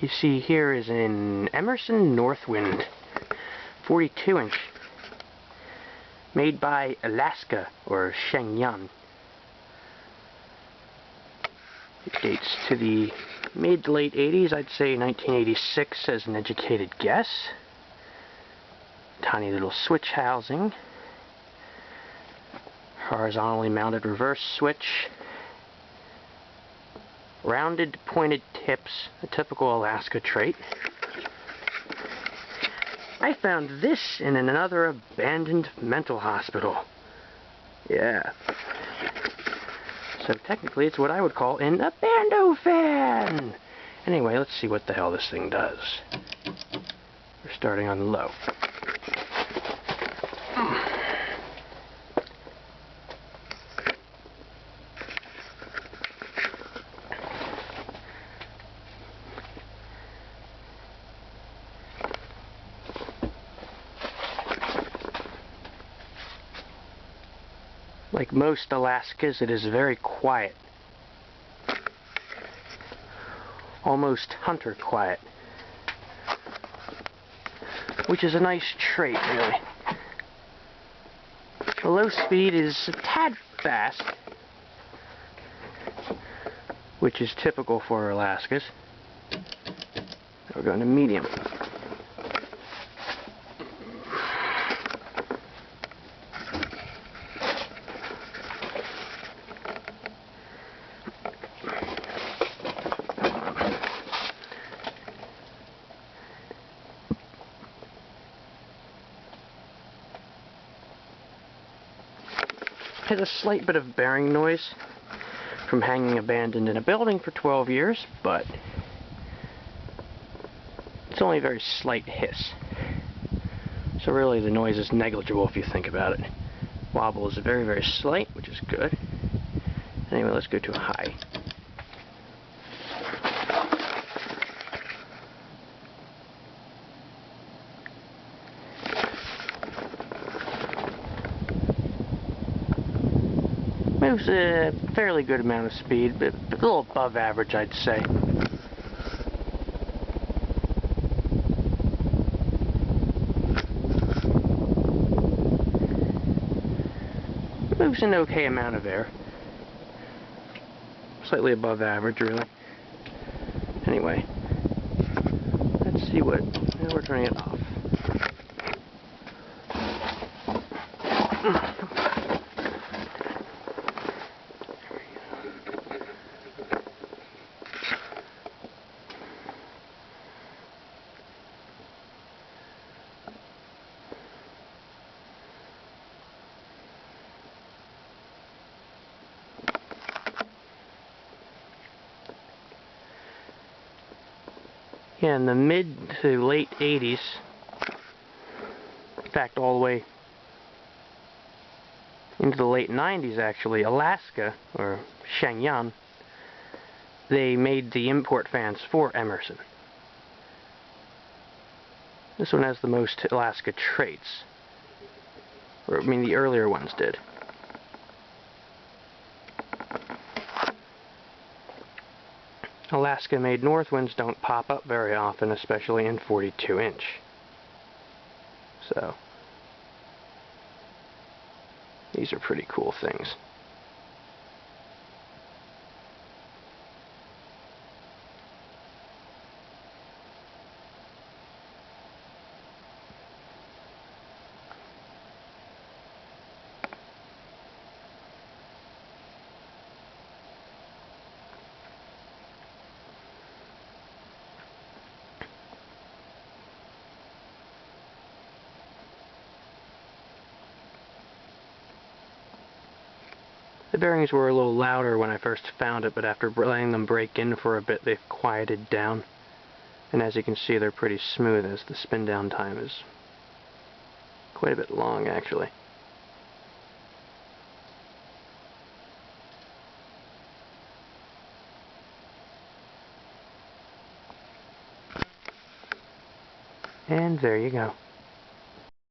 you see here is an Emerson Northwind 42-inch, made by Alaska, or Sheng Yuan. It dates to the mid to late 80s, I'd say 1986 as an educated guess. Tiny little switch housing, horizontally mounted reverse switch, rounded pointed tips, a typical Alaska trait. I found this in another abandoned mental hospital. Yeah. So technically it's what I would call an abando fan! Anyway, let's see what the hell this thing does. We're starting on low. Like most Alaskas, it is very quiet. Almost hunter quiet. Which is a nice trait, really. The low speed is a tad fast, which is typical for Alaskas. We're going to medium. Has a slight bit of bearing noise from hanging abandoned in a building for 12 years, but it's only a very slight hiss. So really the noise is negligible if you think about it. Wobble is very, very slight, which is good. Anyway, let's go to a high. Moves a fairly good amount of speed, but a little above average, I'd say. Moves an okay amount of air. Slightly above average, really. Anyway, let's see what... Now we're turning it off. Yeah, in the mid to late 80s, in fact all the way into the late 90s actually, Alaska, or Sheng Yuan, they made the import fans for Emerson. This one has the most Alaska traits. Or, I mean, the earlier ones did. Alaska-made Northwinds don't pop up very often, especially in 42-inch. So, these are pretty cool things. The bearings were a little louder when I first found it, but after letting them break in for a bit, they've quieted down. And as you can see, they're pretty smooth, as the spin down time is quite a bit long, actually. And there you go.